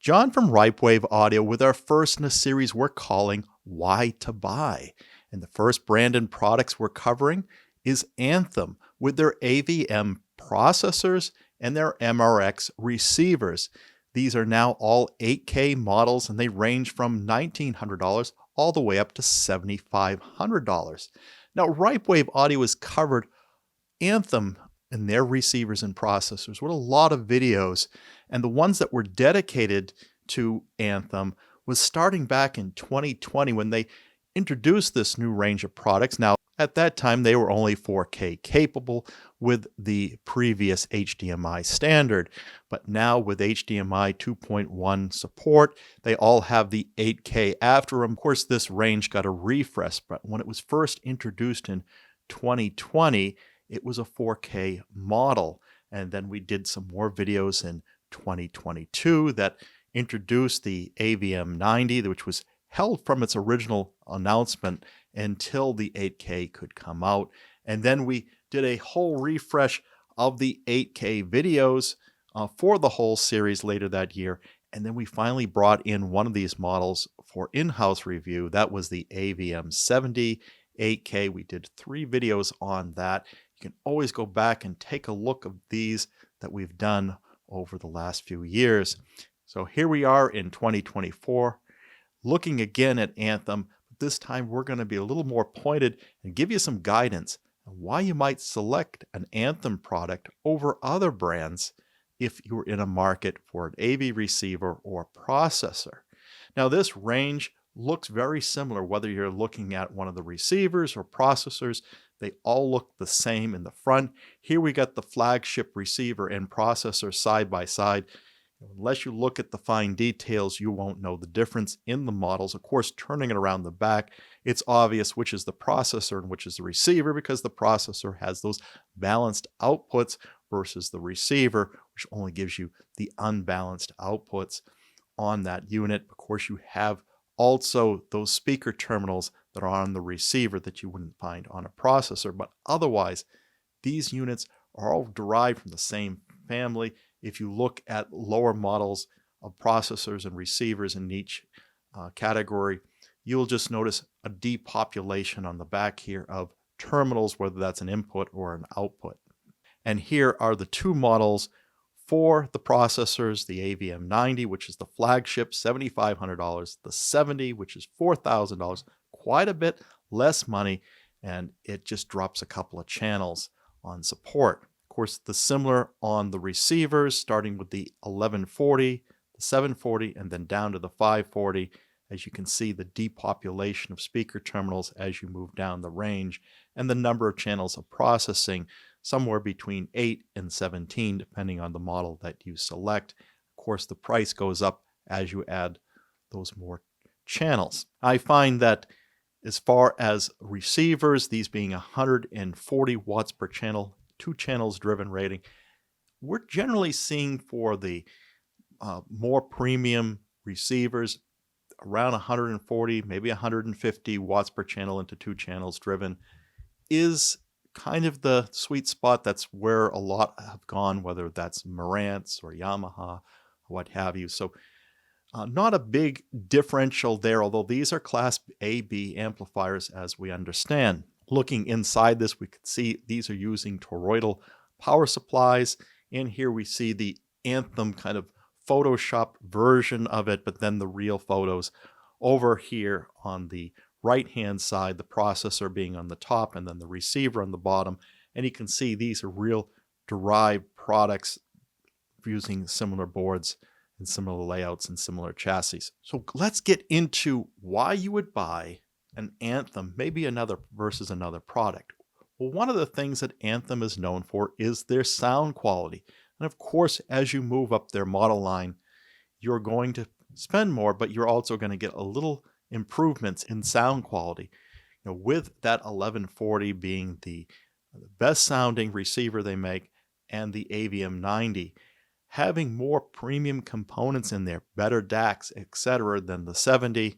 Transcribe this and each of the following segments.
John from Ripewave Audio with our first in a series we're calling Why to Buy. And the first brand and products we're covering is Anthem with their AVM processors and their MRX receivers. These are now all 8K models and they range from $1,900 all the way up to $7,500. Now, Ripewave Audio has covered Anthem and their receivers and processors with a lot of videos, and the ones that were dedicated to Anthem was starting back in 2020 when they introduced this new range of products. Now, at that time, they were only 4K capable with the previous HDMI standard, but now with HDMI 2.1 support, they all have the 8K after them. Of course, this range got a refresh, but when it was first introduced in 2020, it was a 4K model. And then we did some more videos in 2022 that introduced the AVM 90, which was held from its original announcement until the 8K could come out. And then we did a whole refresh of the 8K videos for the whole series later that year. And then we finally brought in one of these models for in-house review. That was the AVM 70 8K. We did 3 videos on that. You can always go back and take a look of these that we've done over the last few years. So here we are in 2024, looking again at Anthem. But this time we're going to be a little more pointed and give you some guidance on why you might select an Anthem product over other brands if you're in a market for an AV receiver or processor. Now, this range looks very similar whether you're looking at one of the receivers or processors. They all look the same in the front. Here we got the flagship receiver and processor side by side. Unless you look at the fine details, you won't know the difference in the models. Of course, turning it around the back, it's obvious which is the processor and which is the receiver because the processor has those balanced outputs versus the receiver, which only gives you the unbalanced outputs on that unit. Of course, you have also those speaker terminals that are on the receiver that you wouldn't find on a processor. But otherwise, these units are all derived from the same family. If you look at lower models of processors and receivers in each category, you'll just notice a depopulation on the back here of terminals, whether that's an input or an output. And here are the 2 models for the processors, the AVM 90, which is the flagship, $7,500, the 70, which is $4,000, quite a bit less money, and it just drops a couple of channels on support. Of course, the similar on the receivers, starting with the 1140, the 740, and then down to the 540. As you can see, the depopulation of speaker terminals as you move down the range, and the number of channels of processing, somewhere between 8 and 17, depending on the model that you select. Of course, the price goes up as you add those more channels. I find that as far as receivers, these being 140 watts per channel, 2 channels driven rating, we're generally seeing for the more premium receivers around 140, maybe 150 watts per channel into 2 channels driven is kind of the sweet spot. That's where a lot have gone, whether that's Marantz or Yamaha, what have you. So not a big differential there, although these are Class AB amplifiers as we understand. Looking inside this, we could see these are using toroidal power supplies. And here we see the Anthem kind of Photoshopped version of it, but then the real photos over here on the right-hand side, the processor being on the top and then the receiver on the bottom. And you can see these are real derived products using similar boards and similar layouts and similar chassis. So let's get into why you would buy an Anthem, maybe another versus another product. Well, one of the things that Anthem is known for is their sound quality. And of course, as you move up their model line, you're going to spend more, but you're also going to get a little improvements in sound quality. With that 1140 being the best sounding receiver they make, and the AVM 90 having more premium components in there, better DACs, etc., than the 70,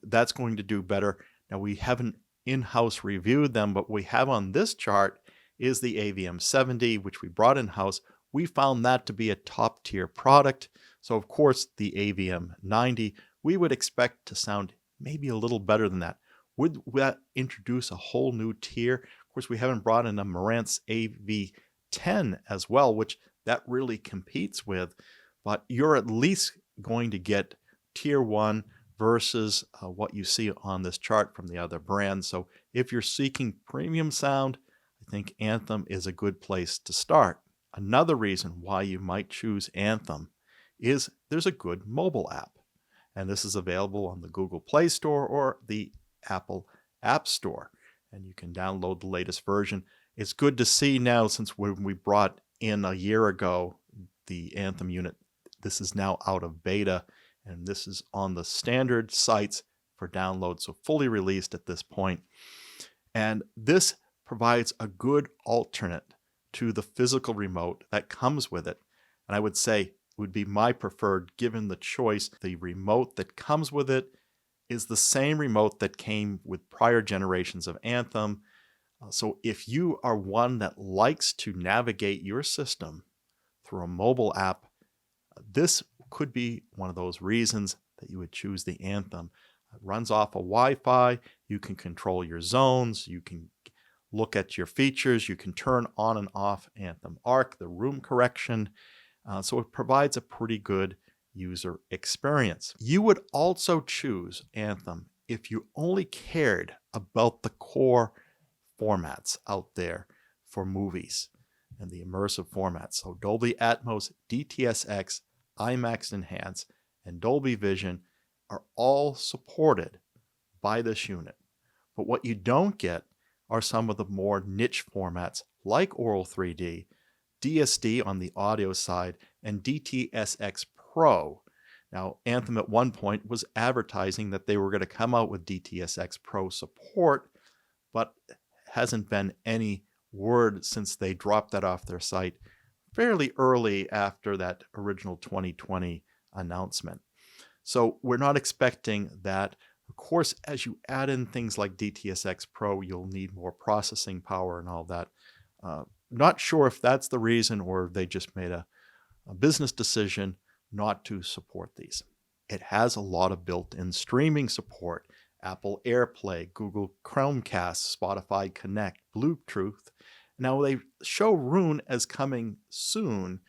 that's going to do better. Now, we haven't in-house reviewed them, but we have on this chart is the AVM 70, which we brought in-house. We found that to be a top-tier product. So of course the AVM 90, we would expect to sound maybe a little better than that. Would that introduce a whole new tier? Of course, we haven't brought in a Marantz AV10 as well, which that really competes with, but you're at least going to get tier 1 versus what you see on this chart from the other brands. So if you're seeking premium sound, I think Anthem is a good place to start. Another reason why you might choose Anthem is there's a good mobile app. And this is available on the Google Play Store or the Apple App Store. And you can download the latest version. It's good to see now, since when we brought in a year ago the Anthem unit, this is now out of beta, and this is on the standard sites for download, so fully released at this point. And this provides a good alternate to the physical remote that comes with it. And I would say would be my preferred, given the choice. The remote that comes with it is the same remote that came with prior generations of Anthem. So if you are one that likes to navigate your system through a mobile app, this could be one of those reasons that you would choose the Anthem. It runs off of Wi-Fi. You can control your zones. You can look at your features. You can turn on and off Anthem ARC, the room correction. So it provides a pretty good user experience. You would also choose Anthem if you only cared about the core formats out there for movies and the immersive formats. So Dolby Atmos, DTS:X, IMAX Enhance, and Dolby Vision are all supported by this unit. But what you don't get are some of the more niche formats like Oral 3D, DSD on the audio side, and DTS:X Pro. Now, Anthem at one point was advertising that they were going to come out with DTS:X Pro support, but hasn't been any word since they dropped that off their site fairly early after that original 2020 announcement. So we're not expecting that. Of course, as you add in things like DTS:X Pro, you'll need more processing power and all that. Not sure if that's the reason or they just made a business decision not to support these. It has a lot of built-in streaming support: Apple AirPlay, Google Chromecast, Spotify Connect, Bluetooth. Now they show Roon as coming soon,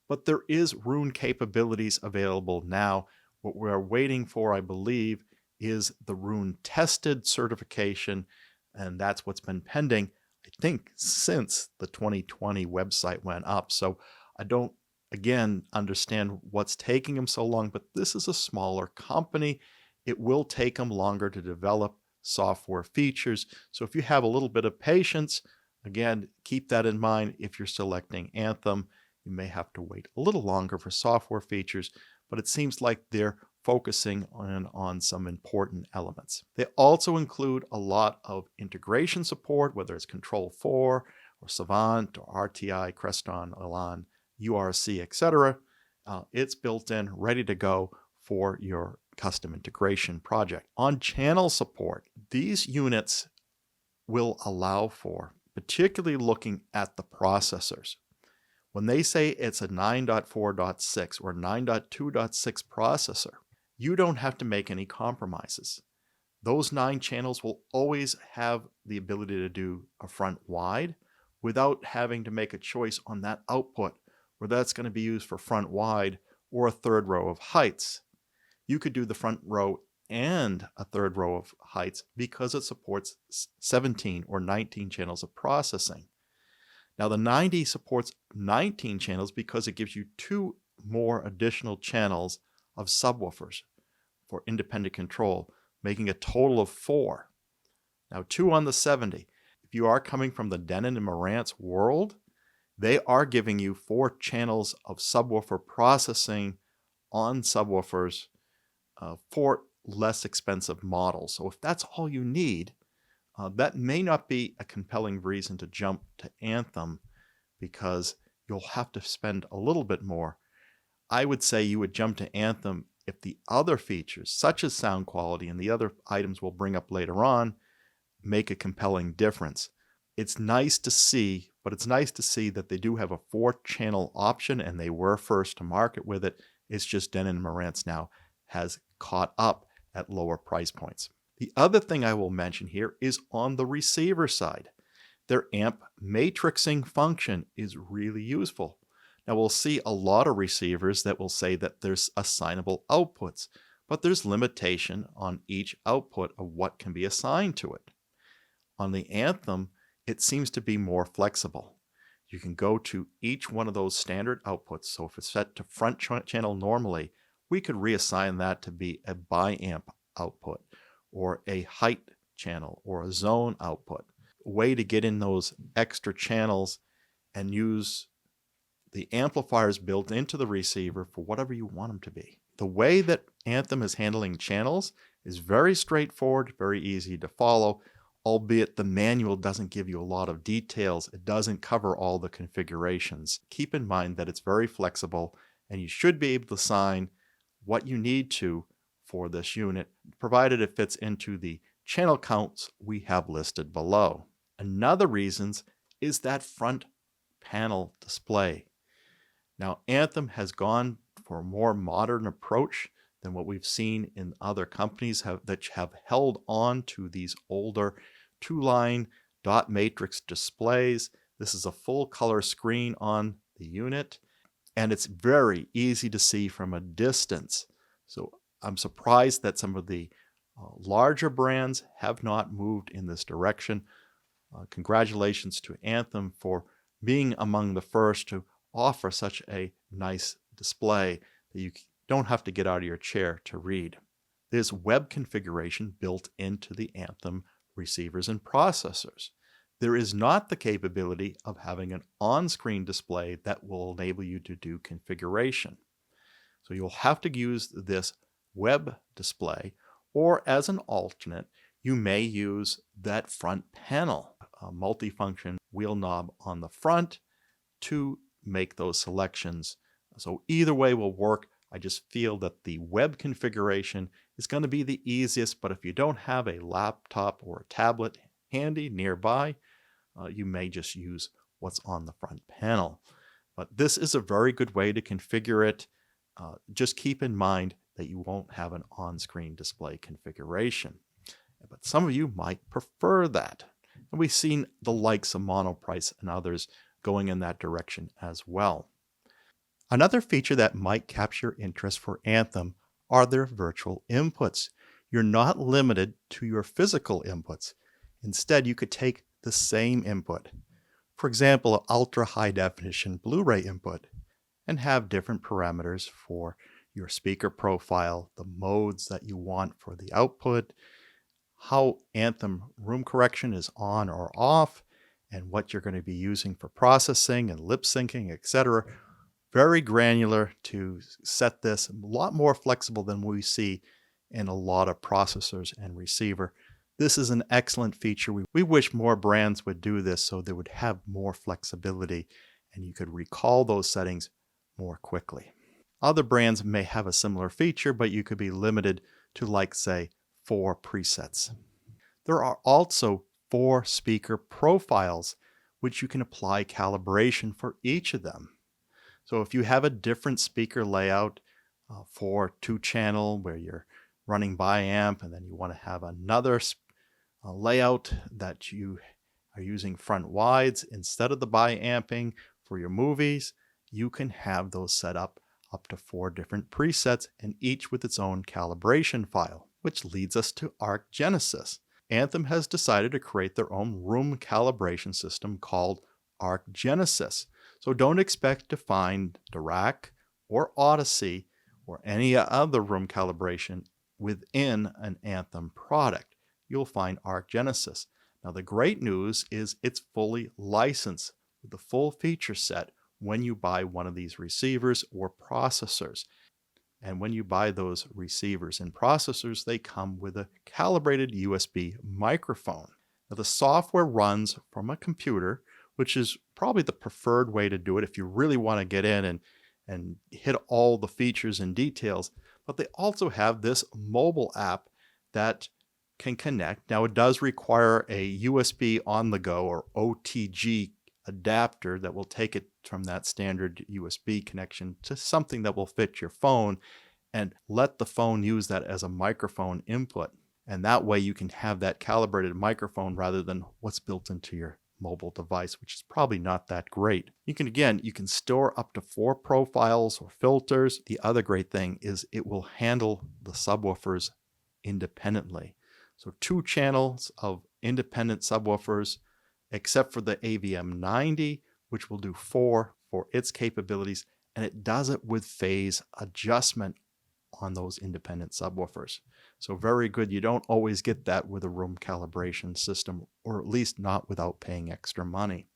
but there is Roon capabilities available now. What we're waiting for, I believe, is the Roon tested certification, and that's what's been pending, I think, since the 2020 website went up. So I don't, again, understand what's taking them so long, but this is a smaller company. It will take them longer to develop software features. So if you have a little bit of patience, again, keep that in mind. If you're selecting Anthem, you may have to wait a little longer for software features, but it seems like they're focusing on some important elements. They also include a lot of integration support, whether it's Control 4 or Savant or RTI, Creston, Elan, URC, etc. It's built in, ready to go for your custom integration project. On channel support, these units will allow for, particularly looking at the processors. When they say it's a 9.4.6 or 9.2.6 processor, you don't have to make any compromises. Those 9 channels will always have the ability to do a front wide without having to make a choice on that output, where that's going to be used for front wide or a third row of heights. You could do the front row and a third row of heights because it supports 17 or 19 channels of processing. Now the 90 supports 19 channels because it gives you 2 more additional channels of subwoofers for independent control, making a total of 4. Now 2 on the 70. If you are coming from the Denon and Marantz world, they are giving you 4 channels of subwoofer processing on subwoofers for less expensive models. So if that's all you need, that may not be a compelling reason to jump to Anthem, because you'll have to spend a little bit more. I would say you would jump to Anthem if the other features, such as sound quality and the other items we'll bring up later on, make a compelling difference. It's nice to see, but it's nice to see that they do have a 4-channel option, and they were first to market with it, It's just Denon and Marantz now has caught up at lower price points. The other thing I will mention here is on the receiver side. Their amp matrixing function is really useful. Now we'll see a lot of receivers that will say that there's assignable outputs, but there's limitation on each output of what can be assigned to it. On the Anthem, it seems to be more flexible. You can go to each one of those standard outputs. So if it's set to front channel normally, we could reassign that to be a bi-amp output or a height channel or a zone output. A way to get in those extra channels and use the amplifiers built into the receiver for whatever you want them to be. The way that Anthem is handling channels is very straightforward, very easy to follow, albeit the manual doesn't give you a lot of details. It doesn't cover all the configurations. Keep in mind that it's very flexible and you should be able to assign what you need to for this unit, provided it fits into the channel counts we have listed below. Another reason is that front panel display. Now, Anthem has gone for a more modern approach than what we've seen in other companies that have held on to these older two-line dot matrix displays. This is a full color screen on the unit, and it's very easy to see from a distance. So I'm surprised that some of the larger brands have not moved in this direction. Congratulations to Anthem for being among the first to offer such a nice display that you don't have to get out of your chair to read. There's web configuration built into the Anthem receivers and processors. There is not the capability of having an on-screen display that will enable you to do configuration. So you'll have to use this web display, or as an alternate, you may use that front panel, a multifunction wheel knob on the front to make those selections. So either way will work. I just feel that the web configuration is going to be the easiest, but if you don't have a laptop or a tablet handy nearby, you may just use what's on the front panel. But this is a very good way to configure it. Just keep in mind that you won't have an on-screen display configuration. But some of you might prefer that. And we've seen the likes of Monoprice and others going in that direction as well. Another feature that might capture interest for Anthem are their virtual inputs. You're not limited to your physical inputs. Instead, you could take the same input, for example, an ultra high definition Blu-ray input, and have different parameters for your speaker profile, the modes that you want for the output, how Anthem room correction is on or off, and what you're going to be using for processing and lip syncing, etc. Very granular to set this, a lot more flexible than we see in a lot of processors and receiver. This is an excellent feature. We wish more brands would do this so they would have more flexibility and you could recall those settings more quickly. Other brands may have a similar feature, but you could be limited to, like, say, 4 presets. There are also 4 speaker profiles, which you can apply calibration for each of them. So if you have a different speaker layout for 2-channel where you're running bi-amp, and then you want to have another layout that you are using front wides instead of the bi-amping for your movies, you can have those set up to 4 different presets, and each with its own calibration file, which leads us to Arc Genesis. Anthem has decided to create their own room calibration system called Arc Genesis. So don't expect to find Dirac or Odyssey or any other room calibration within an Anthem product. You'll find Arc Genesis. Now the great news is it's fully licensed with the full feature set when you buy one of these receivers or processors. And when you buy those receivers and processors, they come with a calibrated USB microphone. Now the software runs from a computer, which is probably the preferred way to do it if you really want to get in and hit all the features and details. But they also have this mobile app that can connect. Now it does require a USB on the go or OTG adapter that will take it from that standard USB connection to something that will fit your phone and let the phone use that as a microphone input. And that way you can have that calibrated microphone rather than what's built into your mobile device, which is probably not that great. You can store up to 4 profiles or filters. The other great thing is it will handle the subwoofers independently. So 2 channels of independent subwoofers, except for the AVM 90, which will do 4 for its capabilities, and it does it with phase adjustment on those independent subwoofers. So very good. You don't always get that with a room calibration system, or at least not without paying extra money.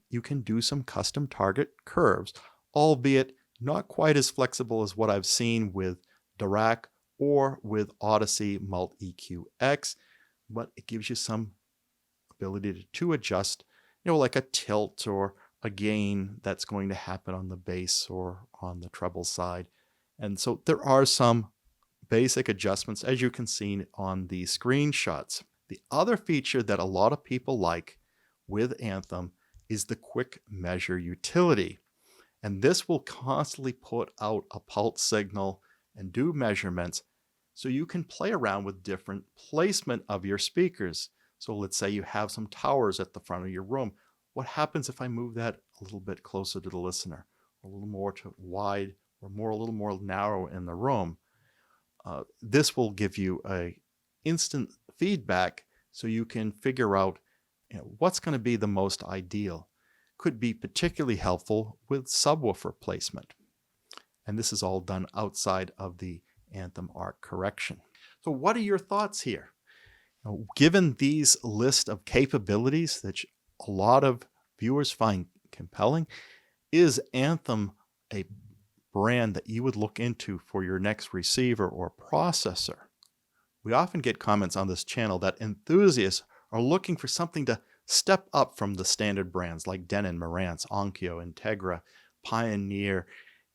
You can do some custom target curves, albeit not quite as flexible as what I've seen with Dirac or with Odyssey Mult EQ-X, but it gives you some ability to adjust, like a tilt or a gain that's going to happen on the bass or on the treble side. And so there are some basic adjustments, as you can see on the screenshots. The other feature that a lot of people like with Anthem is the quick measure utility. And this will constantly put out a pulse signal and do measurements, so you can play around with different placement of your speakers. So let's say you have some towers at the front of your room. What happens if I move that a little bit closer to the listener, a little more to wide, or a little more narrow in the room? This will give you a instant feedback, so you can figure out what's going to be the most ideal. Could be particularly helpful with subwoofer placement. And this is all done outside of the Anthem arc correction. So what are your thoughts here? Given these list of capabilities that a lot of viewers find compelling, is Anthem a brand that you would look into for your next receiver or processor? We often get comments on this channel that enthusiasts are looking for something to step up from the standard brands like Denon, Marantz, Onkyo, Integra, Pioneer,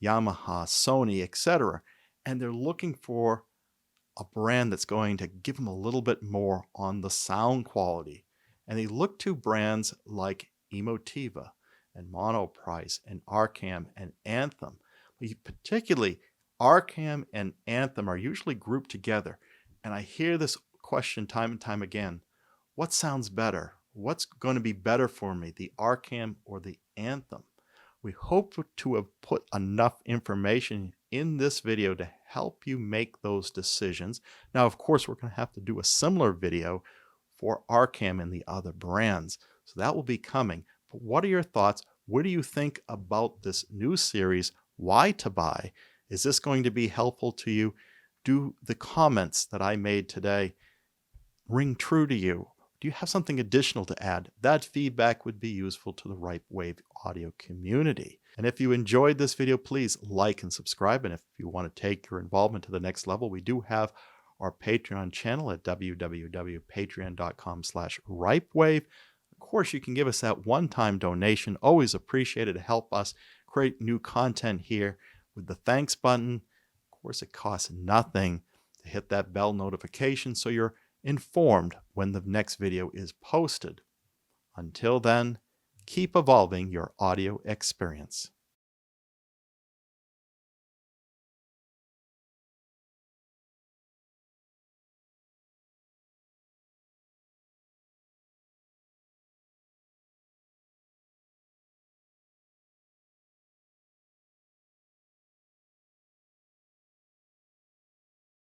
Yamaha, Sony, etc. And they're looking for a brand that's going to give them a little bit more on the sound quality. And they look to brands like Emotiva and Monoprice and Arcam and Anthem. Particularly, Arcam and Anthem are usually grouped together. And I hear this question time and time again. What sounds better? What's going to be better for me, the Arcam or the Anthem? We hope to have put enough information in this video to help you make those decisions. Now, of course, we're going to have to do a similar video for Arcam and the other brands. So that will be coming. But what are your thoughts? What do you think about this new series, Why to Buy? Is this going to be helpful to you? Do the comments that I made today ring true to you? Do you have something additional to add? That feedback would be useful to the Ripewave audio community. And if you enjoyed this video, please like and subscribe. And if you want to take your involvement to the next level, we do have our Patreon channel at www.patreon.com/Ripewave. Of course, you can give us that one-time donation. Always appreciated to help us create new content here with the thanks button. Of course, it costs nothing to hit that bell notification so you're informed when the next video is posted. Until then, keep evolving your audio experience.